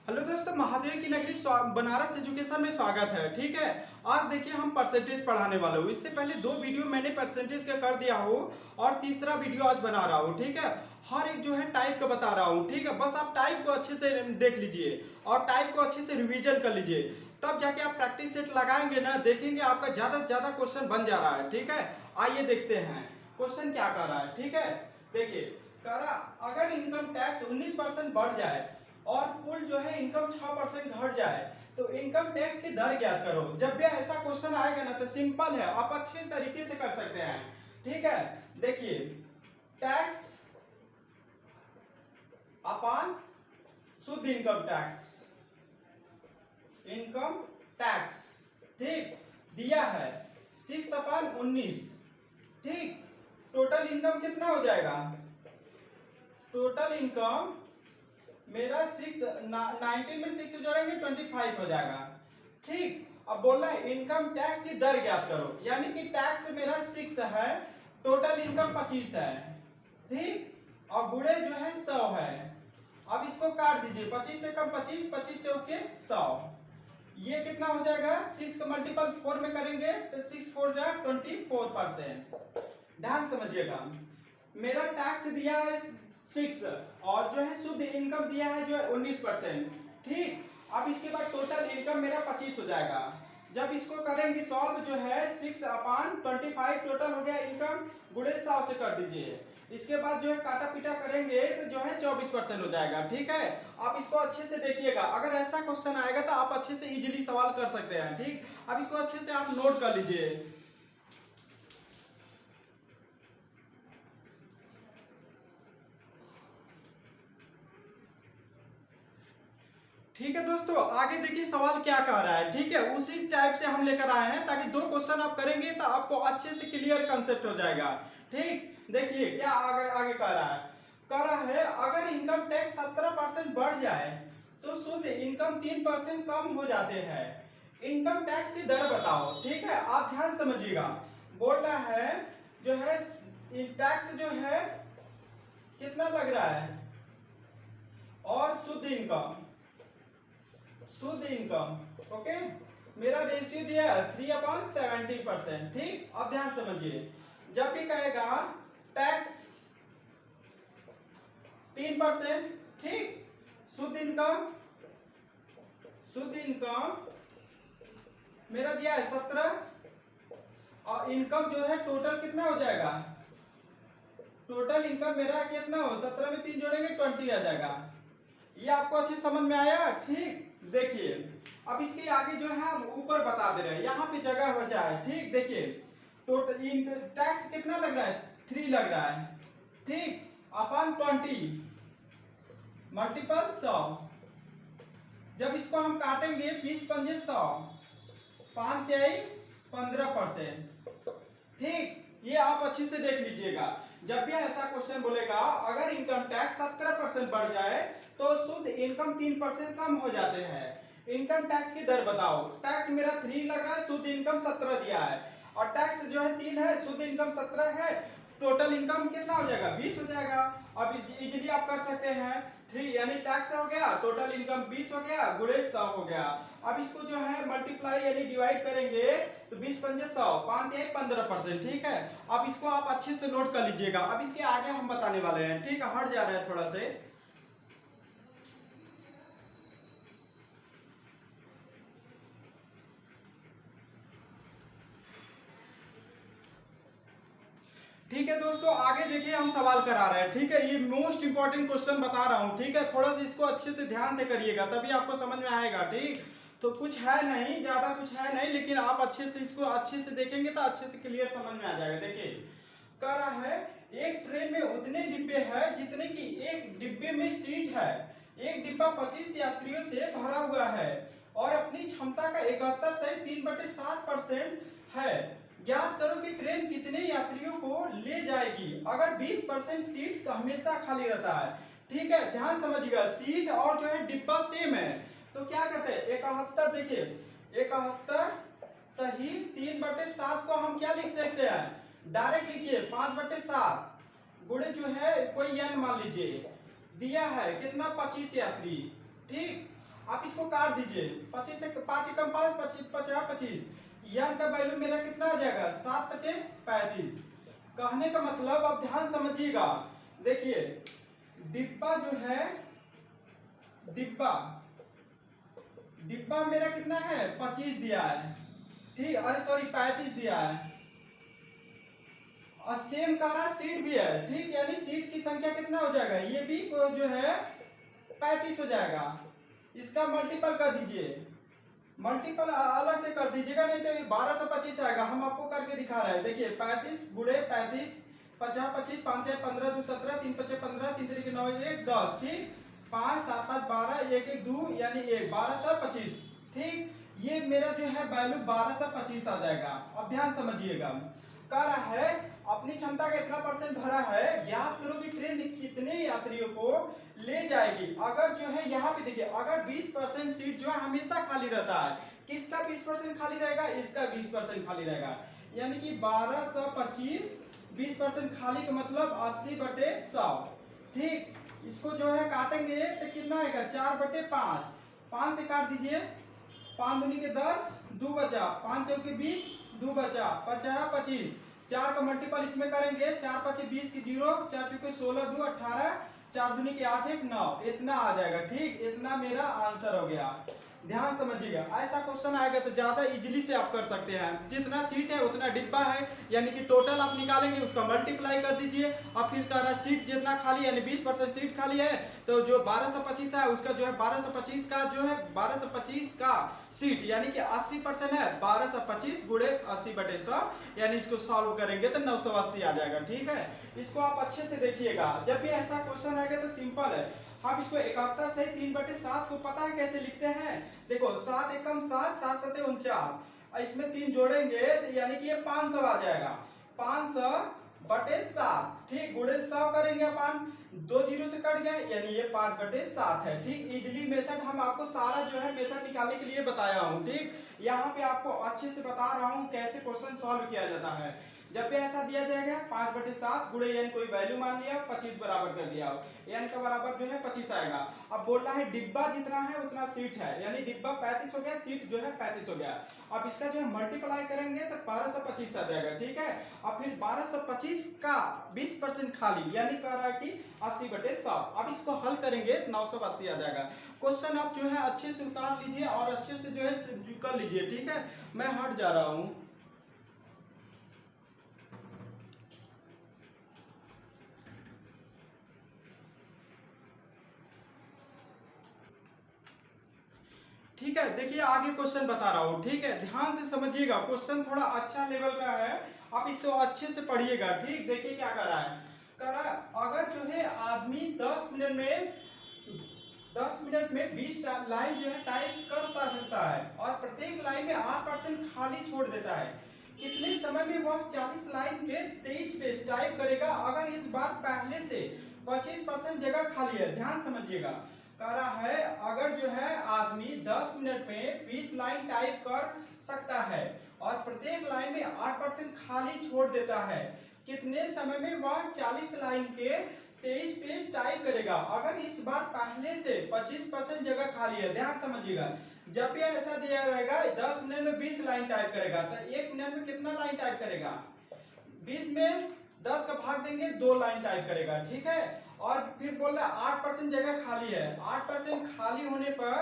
Hello दोस्तों, महादेव की नगरी बनारस एजुकेशन में स्वागत है। ठीक है, आज देखिए हम परसेंटेज पढ़ाने वाला हूँ। इससे पहले दो वीडियो मैंने परसेंटेज का कर दिया हूँ और तीसरा वीडियो आज बना रहा हूँ। ठीक है, हर एक जो है टाइप का बता रहा हूँ। ठीक है, बस आप टाइप को अच्छे से देख लीजिए और टाइप को अच्छे से रिवीजन कर लीजिए, तब जाके आप प्रैक्टिस सेट लगाएंगे ना, देखेंगे आपका ज्यादा से ज्यादा क्वेश्चन बन जा रहा है। ठीक है, आइए देखते हैं क्वेश्चन क्या कर रहा है। ठीक है, देखिए कह रहा अगर इनकम टैक्स 19% बढ़ जाए और कुल जो है इनकम 6% घट जाए तो इनकम टैक्स की दर ज्ञात करो। जब भी ऐसा क्वेश्चन आएगा ना तो सिंपल है, आप अच्छे तरीके से कर सकते हैं। ठीक है, देखिए टैक्स अपॉन शुद्ध इनकम टैक्स, इनकम टैक्स ठीक दिया है 6/19। ठीक, टोटल इनकम कितना हो जाएगा? टोटल इनकम मेरा 19 में 6 जोड़ेंगे 25 हो जाएगा। ठीक, अब बोल रहा है इनकम टैक्स की दर ज्ञात करो, यानी कि टैक्स मेरा 6 है, टोटल इनकम 25 है। ठीक, और गुणे जो है 100 है। अब इसको काट दीजिए, 25 से कम 25, 25 से ओके 100। ये कितना हो जाएगा? 6 का मल्टीपल 4 में करेंगे तो 6 4 जा 24%। ध्यान समझिएगा, मेरा टैक्स दिया है 6 और जो है शुद्ध इनकम दिया है जो है 19%। ठीक, अब इसके बाद टोटल इनकम मेरा 25 हो जाएगा। जब इसको करेंगे सॉल्व जो है 6/25 टोटल हो गया इनकम, गुणे 100 से कर दीजिए। इसके बाद जो है काटा पीटा करेंगे तो जो है 24% हो जाएगा। ठीक है, आप इसको अच्छे से देखिएगा, अगर ऐसा क्वेश्चन आएगा तो आप अच्छे से इजीली सवाल कर सकते हैं। ठीक, अब इसको अच्छे से आप नोट कर लीजिए। ठीक है दोस्तों, आगे देखिए सवाल क्या कह रहा है। ठीक है, उसी टाइप से हम लेकर आए हैं ताकि दो क्वेश्चन आप करेंगे तो आपको अच्छे से क्लियर कंसेप्ट हो जाएगा। ठीक, देखिए क्या आगे आगे कह रहा है। कह रहा है अगर इनकम टैक्स 17% बढ़ जाए तो शुद्ध इनकम 3% कम हो जाते हैं। इनकम टैक्स की दर बताओ। ठीक है, आप ध्यान समझिएगा, बोल रहा है जो है टैक्स जो है कितना लग रहा है और शुद्ध इनकम, शुद्ध इनकम ओके, मेरा रेशियो दिया है 3/70%। ठीक, अब ध्यान समझिए, जब भी कहेगा टैक्स 3%, ठीक, शुद्ध इनकम, शुद्ध इनकम मेरा दिया है 17 और इनकम जो है टोटल कितना हो जाएगा? टोटल इनकम मेरा कितना हो, 17 में 3 जोड़ेंगे 20 आ जाएगा। ये आपको अच्छे समझ में आया? ठीक, देखिए अब इसके आगे जो है हम ऊपर बता दे रहे हैं, यहाँ पे जगह बचा है। ठीक, देखिए टोटल टैक्स कितना लग रहा है? 3 लग रहा है। ठीक, अपॉन 20 मल्टीपल 100। जब इसको हम काटेंगे 20 पंजे 100, 5 तिहाई 15%। ठीक, ये आप अच्छे से देख लीजिएगा, जब भी ऐसा क्वेश्चन बोलेगा अगर इनकम टैक्स 17% बढ़ जाए तो शुद्ध इनकम 3% कम हो जाते हैं। इनकम टैक्स की दर बताओ। टैक्स मेरा 3 लग रहा है, शुद्ध इनकम 17 दिया है और टैक्स जो है 3 है, शुद्ध इनकम 17 है, टोटल इनकम कितना हो जाएगा? 20 हो जाएगा। अब इजीली आप कर सकते हैं, 3 यानी टैक्स हो गया, टोटल इनकम 20 हो गया, गुणे 100 हो गया। अब इसको जो है मल्टीप्लाई यानी डिवाइड करेंगे तो 20 पंजे 100, 5 तिहाई 15%। ठीक है, अब इसको आप अच्छे से नोट कर लीजिएगा। अब इसके आगे हम बताने वाले हैं। ठीक है, हट जा रहा है थोड़ा से। ठीक है दोस्तों, आगे देखिए हम सवाल करा रहे हैं। ठीक है, ये मोस्ट इंपॉर्टेंट क्वेश्चन बता रहा हूं। ठीक है, थोड़ा सा इसको अच्छे से ध्यान से करिएगा तभी आपको समझ में आएगा। ठीक, तो कुछ है नहीं, ज्यादा कुछ है नहीं, लेकिन आप अच्छे से इसको अच्छे से देखेंगे तो अच्छे से क्लियर समझ में आ जाएगा। देखिए कह रहा है एक ट्रेन में उतने डिब्बे हैं जितने की एक डिब्बे में सीट है। एक डिब्बा 25 यात्रियों से भरा हुआ है और अपनी क्षमता का 71/3% है। ज्ञात करो कि ट्रेन कितने यात्रियों को ले जाएगी अगर 20% सीट हमेशा खाली रहता है। ठीक है, ध्यान समझिएगा, सीट और जो है डिब्बा सेम है तो क्या कहते हैं 71। देखिए 71 सही 3/7 को हम क्या लिख सकते हैं? डायरेक्ट लिखिए 5/7 गुणे जो है कोई n मान लीजिए, दिया है कितना 25 यात्री। ठीक, आप इसको काट दीजिए, 25 से 5 एकम 5, 25 50 25, यन का वैल्यू मेरा कितना आ जाएगा 7 5 35। कहने का मतलब आप ध्यान समझिएगा, देखिए डिब्बा जो है, डिब्बा डिब्बा मेरा कितना है 25 दिया है, ठीक, अरे सॉरी 35 दिया है, और सेम कह रहा सीट भी है, ठीक, यानी सीट की संख्या कितना हो जाएगा, ये भी जो है 35 हो जाएगा। इसका मल्टीपल कर दीजिए, मल्टीपल अलग से कर दीजिएगा, नहीं तो 1225 आएगा। हम आपको करके दिखा रहे हैं, देखिए 35 गुणे 35, 50 25 5 15 2 17 3 5 15 3 3 9 1 10, ठीक, 5 7 5 12 1 1 2 यानी 1 1225, ठीक, ये मेरा जो है वैल्यू 1225 आ जाएगा। अब ध्यान समझिएगा, कह रहा है अपनी क्षमता का इतना परसेंट भरा है, ज्ञात करो कि ट्रेन कितने यात्रियों को ले जाएगी। अगर जो है यहाँ पे देखिए, अगर 20% सीट जो है हमेशा खाली रहता है, किसका 20% खाली रहेगा, इसका 20% खाली रहेगा, यानी कि 1225 20% खाली का मतलब 80/100, ठीक, इसको जो है काटेंगे तो कितना आएगा 4/5, 5 से काट दीजिए, 5 दूनी के 10, 2 बचा, 5 चौके 20, 2 बचा, 50 25, 4 का मल्टीपल इसमें करेंगे, 4 5 20 की 0, 4 चौके 16 2 18, 4 दूनी के 8 1 9, इतना आ जाएगा, ठीक, इतना मेरा आंसर हो गया। ध्यान समझिएगा, ऐसा क्वेश्चन आएगा तो ज्यादा इजीली से आप कर सकते हैं, जितना सीट है उतना डिब्बा है, यानी कि टोटल आप निकालेंगे उसका मल्टीप्लाई कर दीजिए, और फिर कह रहा है सीट जितना खाली यानी 20% सीट खाली है, तो जो 1225 है उसका जो है 1225 का जो है 1225 का सीट यानी कि 80% है, 1225 गुणे 80/100, यानी इसको सॉल्व करेंगे तो 980 आ जाएगा, ठीक है। इसको आप अच्छे से देखिएगा, जब भी ऐसा क्वेश्चन आएगा तो सिंपल है, हम इसको 71 से 3/7 को पता है कैसे लिखते हैं, देखो 7 एकम 7 7 7 49, इसमें 3 जोड़ेंगे तो यानी कि ये 500 आ जाएगा, 500/7, ठीक, गुणे 100 करेंगे अपन, 2 जीरो से कट गया यानी ये 5/7 है, ठीक। इजीली मेथड हम आपको सारा जो है मेथड निकालने के लिए बताया हूँ, ठीक, यहाँ पे आपको अच्छे से बता रहा हूँ कैसे क्वेश्चन सॉल्व किया जाता है। जब भी ऐसा दिया जाएगा 5/7 गुणे n कोई वैल्यू मान लिया 25 बराबर कर दिया, n का बराबर जो है 25 आएगा। अब बोल रहा है डिब्बा जितना है उतना सीट है, यानी डिब्बा 35 हो गया, सीट जो है 35 हो गया। अब इसका जो है मल्टीप्लाई करेंगे तो 1225 आ जाएगा, ठीक है। अब फिर 1225 का 20% खाली यानी कह रहा है कि 80/100, अब इसको हल करेंगे 980 आ जाएगा। क्वेश्चन आप जो है अच्छे से उतार लीजिए और अच्छे से जो है कर लीजिए, ठीक है। मैं हट जा रहा हूँ। ठीक है, देखिए आगे क्वेश्चन बता रहा हूँ, ठीक है, ध्यान से समझिएगा, क्वेश्चन थोड़ा अच्छा लेवल का है, आप इसको अच्छे से पढ़िएगा, ठीक। देखिए क्या कर रहा है, कह रहा है अगर जो है आदमी 10 मिनट में 20 लाइन जो है टाइप कर सकता है और प्रत्येक लाइन में 8% खाली छोड़ देता है, कितने समय में वह 40 लाइन के 23 पेज टाइप करेगा। अगर इस बार पहले से 25% जगह खाली है, ध्यान समझिएगा, कह रहा है अगर जो है आदमी 10 मिनट में 20 लाइन टाइप कर सकता है और प्रत्येक लाइन में 8% खाली छोड़ देता है, कितने समय में वह 40 लाइन के 23 पेज टाइप करेगा। अगर इस बार पहले से 25% जगह खाली है, ध्यान समझिएगा, जब भी ऐसा दिया रहेगा 10 मिनट में 20 लाइन टाइप करेगा तो 1 मिनट में कितना लाइन टाइप करेगा, 20 में 10 का भाग देंगे 2 लाइन टाइप करेगा, ठीक है। और फिर बोल रहा है 8% जगह खाली है, 8% खाली होने पर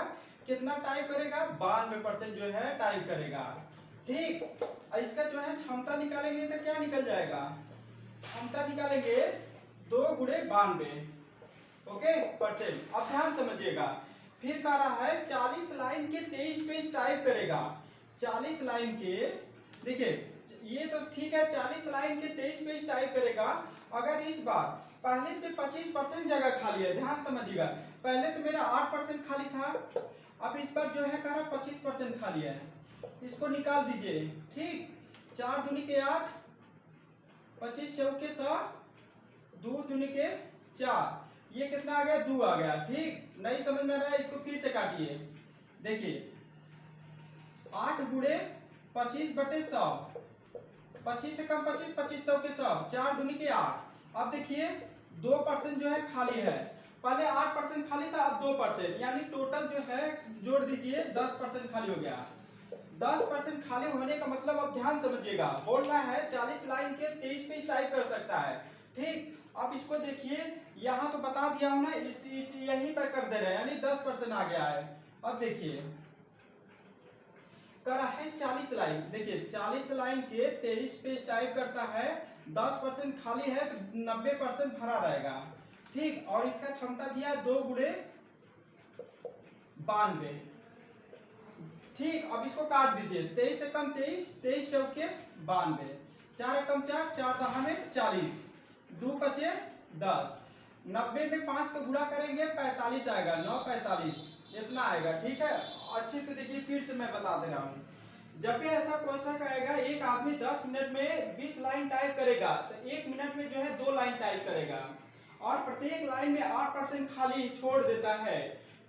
कितना टाइप करेगा, 92% जो है टाइप करेगा, ठीक। इसका जो है क्षमता निकालेंगे तो क्या निकल जाएगा, क्षमता निकालेंगे 2 गुणे 92, ओके परसेंट। अब ध्यान समझिएगा, फिर कह रहा है 40 लाइन के 23 पेज टाइप करेगा, 40 लाइन के, देखिए ये तो ठीक है, 40 लाइन के 23 पेज टाइप करेगा। अगर इस बार पहले से 25% जगह खाली है, ध्यान समझिएगा, पहले तो मेरा 8% खाली था, अब इस पर जो है कह रहा 25% खाली है, इसको निकाल दीजिए, ठीक। 4 दूनी के 8, 25 चौके 100, 2 दूनी के 4, ये कितना आ गया 2 आ गया, ठीक। नहीं समझ में आ रहा है इसको फिर से काटिए, देखिए 8 गुणे 25/100, 25 से कम 25, 25 100 के 100, 4 दूनी के 8। अब देखिए 2% जो है खाली है, पहले 8% खाली था, अब 2%, यानी टोटल जो है जोड़ दीजिए 10% खाली हो गया। 10% खाली होने का मतलब, अब ध्यान समझिएगा, बोल रहा है 40 लाइन के 23 पेज टाइप कर सकता है। ठीक, अब इसको देखिए, यहाँ तो बता दिया हूं ना, इस यहीं पर कर दे रहे हैं, यानी 10% आ गया है। अब देखिए कर रहा है 40 लाइन, देखिए 40 लाइन के 23 पेज टाइप करता है, 10% खाली है तो 90% भरा रहेगा। ठीक, और इसका क्षमता दिया 2 गुणे 92। ठीक, अब इसको काट दीजिए, 23 से कम 23, 23 चौके 92, 4 एकम 4, 4 दहा में 40, 2 बचे 10, 90 में 5 का गुणा करेंगे 45 आएगा, 9 45 इतना आएगा। ठीक है, अच्छे से देखिए, फिर से मैं बता दे रहा हूँ, जब भी ऐसा क्वेश्चन आएगा, एक आदमी 10 मिनट में 20 लाइन टाइप करेगा तो 1 मिनट में जो है 2 लाइन टाइप करेगा, और प्रत्येक लाइन में 8% खाली छोड़ देता है।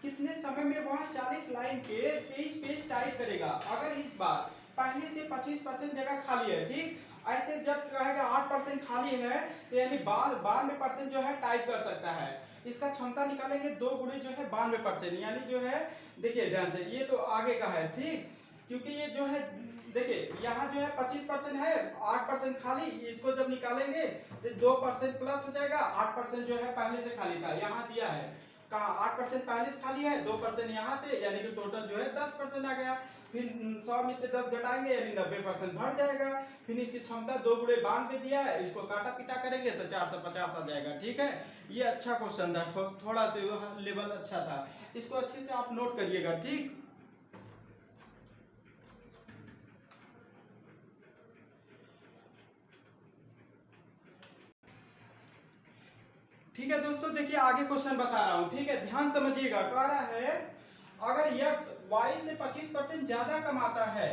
कितने समय में वह 40 लाइन के 23 पेज टाइप करेगा? अगर इस बार पहले से 25% जगह खाली है, ठीक, ऐसे जब कहेगा 8% खाली है तो यानी 92% जो है टाइप कर सकता है। इसका क्षमता निकालेंगे 2 गुणे जो है 92%, यानी जो है देखिए ध्यान से, ये तो आगे का है, ठीक, क्योंकि ये जो है देखिए यहाँ जो है 25% है, 8% खाली, इसको जब निकालेंगे तो 2% प्लस हो जाएगा, 8% जो है पहले से खाली था, यहाँ दिया है कहा 8% पहले से खाली है, 2% यहाँ से, यानी कि टोटल जो है 10% आ गया। फिर 100 में से 10 घटाएंगे यानी 90% भर जाएगा। फिर इसकी क्षमता 2 गुणे 92 दिया है, इसको काटा पीटा करेंगे तो 450 आ जाएगा। ठीक है, ये अच्छा क्वेश्चन था, थोड़ा सा लेवल अच्छा था, इसको अच्छे से आप नोट करिएगा। ठीक, ठीक है दोस्तों, देखिए आगे क्वेश्चन बता रहा हूं, ठीक है, ध्यान समझिएगा। कह रहा है अगर x y से 25% ज्यादा कमाता है,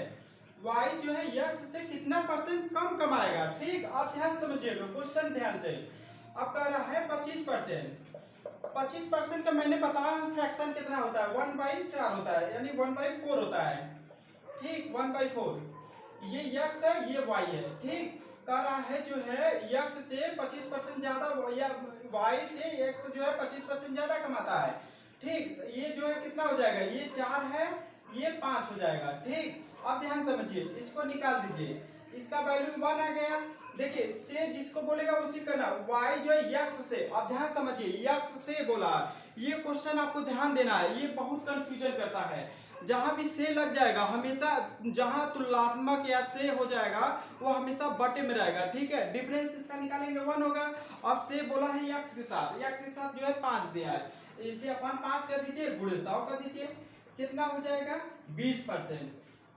y जो है x से कितना परसेंट कम कमाएगा? ठीक, आप ध्यान समझिएगा क्वेश्चन ध्यान से। अब कह रहा है 25%, 25% का मैंने बताया फ्रैक्शन कितना होता है, 1/4 होता है, यानी 1/4 होता है। ठीक, 1/4, ये x है, ये y है। ठीक, कह रहा है जो है x से 25% ज्यादा, या y से x जो है 25% ज्यादा कमाता है। ठीक, ये जो है कितना हो जाएगा, ये 4 है, ये 5 हो जाएगा। ठीक, अब ध्यान समझिए, इसको निकाल दीजिए, इसका वैल्यू 1 आ गया। देखिए से जिसको बोलेगा उसी करना, y जो है x से, अब ध्यान समझिए, x से बोला, ये क्वेश्चन आपको ध्यान देना है, ये बहुत कंफ्यूजन करता है। जहां भी से लग जाएगा हमेशा, जहां तुलनात्मक या से हो जाएगा वो हमेशा बटे में रहेगा। ठीक है, डिफरेंस इसका निकालेंगे 1 होगा। अब से बोला है x के साथ, x के साथ जो है 5 दिया है, इसे अपन 5 कर दीजिए, गुणे 100 कर दीजिए, कितना हो जाएगा 20%।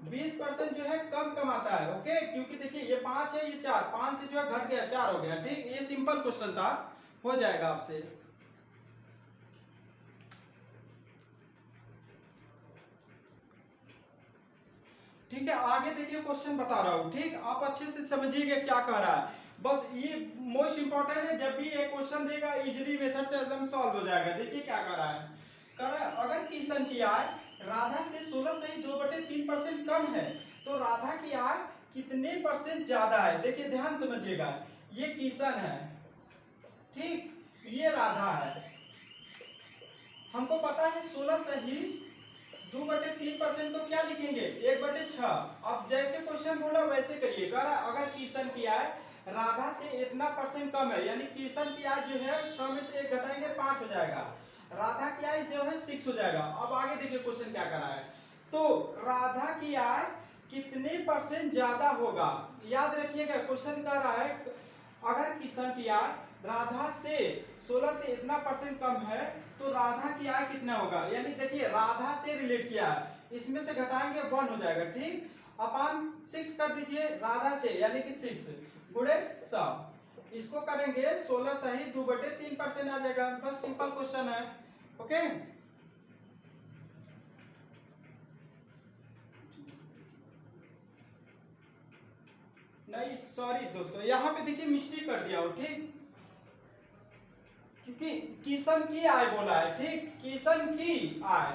20% जो है कम कमाता है। ओके, क्योंकि देखिए ये 5 है, ये 4, 5 से जो है घट गया 4 हो गया। ठीक, ये सिंपल क्वेश्चन था, हो जाएगा आपसे। ठीक है, आगे देखिए क्वेश्चन बता रहा हूं। ठीक, आप अच्छे से समझिएगा क्या कह रहा है, बस ये मोस्ट इंपॉर्टेंट है, जब भी ये क्वेश्चन देगा इजीली मेथड से एकदम सॉल्व हो जाएगा। देखिए क्या कह रहा है, कह रहा है अगर किशन की आय राधा से 16 से 2/3% कम है तो राधा की आय कितने परसेंट ज्यादा है? देखिए ध्यान समझिएगा, ये किशन है, ठीक, ये राधा है, हमको पता है 16 से ही 2/3% को क्या लिखेंगे, 1/6। अब जैसे क्वेश्चन बोला वैसे करिए। कह रहा अगर किशन की आय राधा से इतना परसेंट कम है, यानी किशन की आय जो है 6 में से 1 घटाएंगे 5 हो जाएगा, राधा की आय जो है 6 हो जाएगा। अब आगे देखिए क्वेश्चन क्या कर रहा है, तो राधा की आय कितने परसेंट ज्यादा होगा? याद रखिएगा क्वेश्चन कह रहा है अगर किशन की आय राधा से 16 से इतना परसेंट कम है तो राधा की आय कितना होगा, यानी देखिए राधा से रिलेट किया है, इसमें से घटाएंगे 1 हो जाएगा। ठीक, अपन 6 कर दीजिए राधा से, यानी कि 6 गुणे 100, इसको करेंगे 16 सही 2/3% आ जाएगा। बस सिंपल क्वेश्चन है। ओके, नहीं सॉरी दोस्तों, यहाँ पे देखिए मिस्टेक कर दिया हूँ। ठीक, क्योंकि किशन की आय बोला है, ठीक, किशन की आय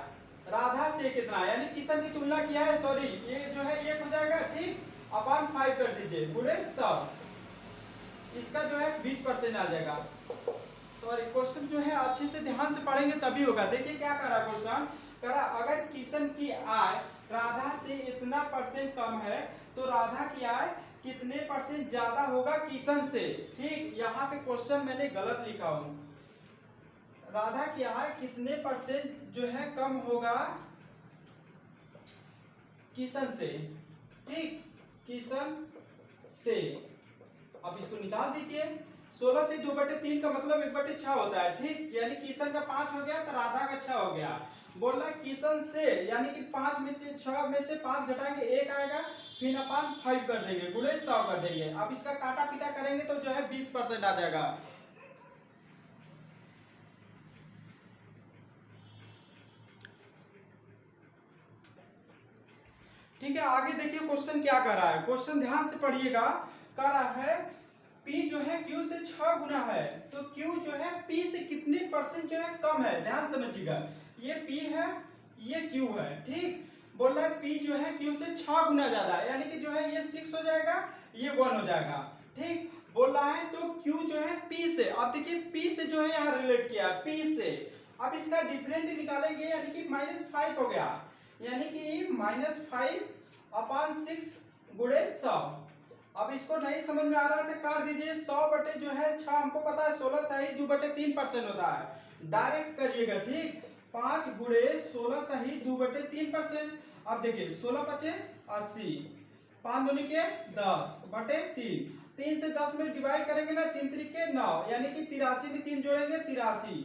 राधा से कितना है, यानी किशन की तुलना किया है, सॉरी ये जो है 1 हो जाएगा। ठीक, अपन 5 कर दीजिए गुणे 100, इसका जो है 20% आ जाएगा। सॉरी, क्वेश्चन जो है अच्छे से ध्यान से पढ़ेंगे तभी होगा। देखिए क्या करा क्वेश्चन, करा अगर किशन की आय राधा से इतना परसेंट कम है तो राधा की आय कितने परसेंट ज्यादा होगा किशन से। ठीक, यहाँ पे क्वेश्चन मैंने गलत लिखा हूं, राधा की आय कितने परसेंट जो है कम होगा किशन से। ठीक, किशन से। अब इसको निकाल दीजिए, 16 से 2/3 का मतलब 1/6 होता है। ठीक, यानी किशन का 5 हो गया तो राधा का 6 हो गया। बोला किशन से यानी कि 5 में से 6 में से 5 घटाएंगे 1 आएगा, फिर अपन 5 कर देंगे, गुणे 100 कर देंगे। अब इसका काटा पीटा करेंगे तो जो है 20% आ जाएगा। ठीक है, आगे देखिए क्वेश्चन क्या कर रहा है, क्वेश्चन ध्यान से पढ़िएगा। कर रहा है P जो है Q से 6 गुना है, तो Q जो है P से कितने परसेंट जो है कम है। ध्यान समझिएगा, ये P है, ये Q है। ठीक, बोल रहा है P जो है Q से 6 गुना ज्यादा है, यानी कि जो है ये 6 हो जाएगा, ये 1 हो जाएगा। ठीक, बोल रहा है तो Q जो है P से, अब देखिए P से जो है यहाँ रिलेट किया P से, अब इसका डिफरेंट निकालेंगे यानी कि -5 हो गया, यानी कि -5/6 गुणे 100। अब इसको नहीं समझ में आ रहा है तो काट दीजिए, 100 बटे जो है 6 हमको पता है 16 सही 2/3% होता है, डायरेक्ट करिएगा। ठीक, 5 गुणे 16 सही 2/3%। अब देखिए 16 पचे 80, 5 दूनी के 10 बटे 3, 3 से 10 में डिवाइड करेंगे ना, 3 3 9, यानी कि 83 में 3 जोड़ेंगे 83,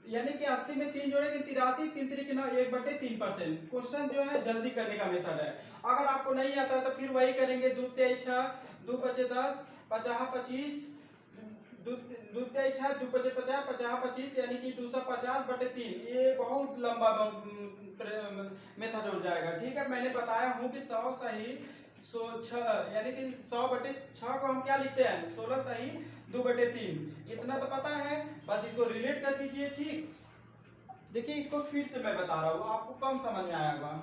यानी कि 80 में 3 जोड़ेंगे 83, 3 3 9 1/3%। क्वेश्चन जो है जल्दी करने का मेथड है। अगर आपको नहीं आता तो फिर वही करेंगे, 2 3 6 2 5 10 50 25, 2 3 6 2 5 50 50 25, यानी कि 250/3। ये बहुत लंबा मेथड हो जाएगा। ठीक है, मैंने बताया हूँ कि 100 सही 6 यानी कि 100/6 को हम क्या लिखते हैं, 16 सही 2/3, इतना तो पता है, बस इसको रिलेट कर दीजिए। ठीक, देखिए इसको फिर से मैं बता रहा हूँ, आपको कम समझ में आएगा।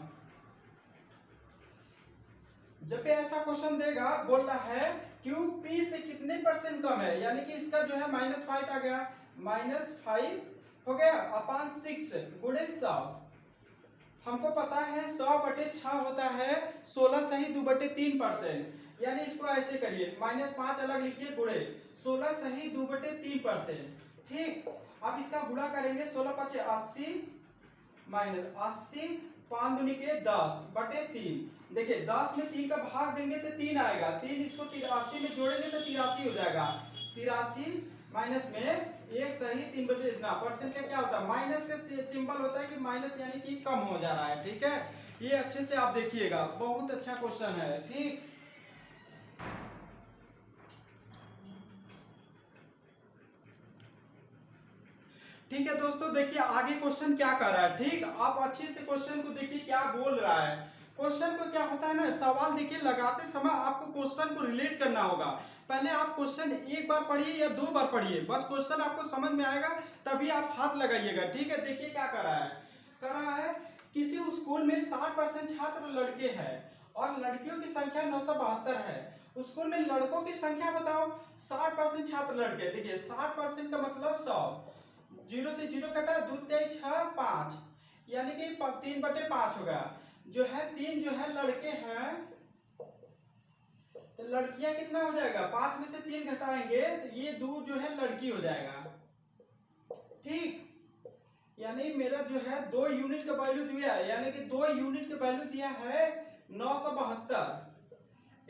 जब भी ऐसा क्वेश्चन देगा, बोल रहा है क्यू पी से कितने परसेंट कम है, यानी कि इसका जो है -5 आ गया, -5 हो गया अपान 6 गुणे 100। हमको पता है 100/6 होता है 16 सही 2/3%, यानी इसको ऐसे करिए, -5 अलग लिखिए गुणे 16 सही 2/3%। ठीक, अब इसका गुणा करेंगे, 16 5 80 -80, 5 दूनी के 10/3। देखिए 10 में 3 का भाग देंगे तो 3 आएगा, 3 इसको 83 में जोड़ेंगे तो 83 हो जाएगा, 83 माइनस में 1 सही 3/3। परसेंट का क्या होता है, माइनस का सिंबल होता है कि माइनस, यानी कि कम हो जा रहा है। ठीक है, ये अच्छे से आप देखिएगा, बहुत अच्छा क्वेश्चन है। ठीक, ठीक है दोस्तों, देखिए आगे क्वेश्चन क्या कर रहा है। ठीक, आप अच्छे से क्वेश्चन को देखिए क्या बोल रहा है। क्वेश्चन को क्या होता है ना, सवाल देखिए लगाते समय आपको क्वेश्चन को रिलेट करना होगा। पहले आप क्वेश्चन एक बार पढ़िए या 2 बार पढ़िए, बस क्वेश्चन आपको समझ में आएगा तभी आप हाथ लगाइएगा। ठीक है, देखिए क्या कर रहा है, कर रहा है किसी स्कूल में 60% छात्र लड़के हैं और लड़कियों की संख्या 972 है। स्कूल में लड़कों की संख्या बताओ। 60% छात्र लड़के, देखिए 60% का मतलब 100, 0 से 0 कटा, 2 3 6 5, यानी कि 3/5 हो गया। जो है 3 जो है लड़के हैं, तो लड़कियां कितना हो जाएगा, 5 में से 3 घटाएंगे तो ये 2 जो है लड़की हो जाएगा। ठीक, यानी मेरा जो है 2 यूनिट का वैल्यू दिया है, यानी कि 2 यूनिट का वैल्यू दिया है 972।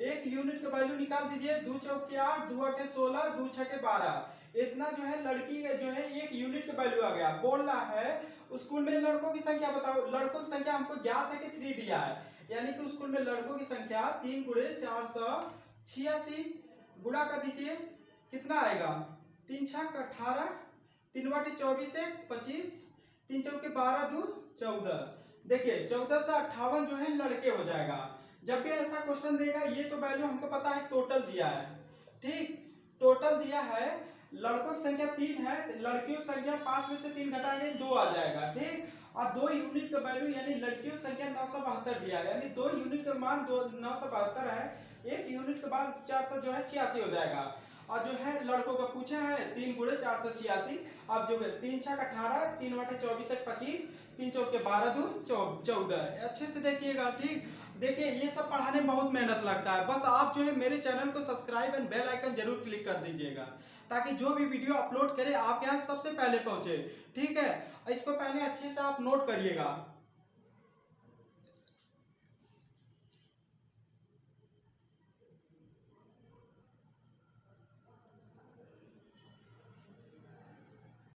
1 यूनिट का वैल्यू निकाल दीजिए, 2 चौके 8, 2 8 16, 2 6 12, इतना जो है लड़की का जो है 1 यूनिट का वैल्यू आ गया। बोल रहा है स्कूल में लड़कों की संख्या बताओ। लड़कों की संख्या हमको ज्ञात है कि 3 दिया है, यानी कि स्कूल में लड़कों की संख्या 3 गुणे 486, गुणा कर दीजिए, कितना आएगा, 3 6 18, 3 बटे 24 से 25, 3 चौके 12, 2 14। देखिए 14 से 58 जो है लड़के हो जाएगा। जब भी ऐसा क्वेश्चन देगा, ये तो वैल्यू हमको पता है टोटल दिया है। ठीक, टोटल दिया है, लड़कों की संख्या 3 है, लड़कियों की संख्या 5 में से 3 घटाएंगे 2 आ जाएगा। ठीक, और 2 यूनिट का वैल्यू यानी लड़कियों की संख्या 972 दिया है, यानी 2 यूनिट का मान 972 है, 1 यूनिट के बाद 400 जो है 86 हो जाएगा। और जो है लड़कों का पूछा है 3 गुणे 486। अब जो है 3 छक 18, 3 बटे 24 25, 3 चौके 12 दू 14। अच्छे से देखिएगा, ठीक। देखिए ये सब पढ़ाने में बहुत मेहनत लगता है, बस आप जो है मेरे चैनल को सब्सक्राइब एंड बेल आइकन जरूर क्लिक कर दीजिएगा, ताकि जो भी वीडियो अपलोड करे आपके यहाँ सबसे पहले पहुंचे, ठीक है। इसको पहले अच्छे से आप नोट करिएगा।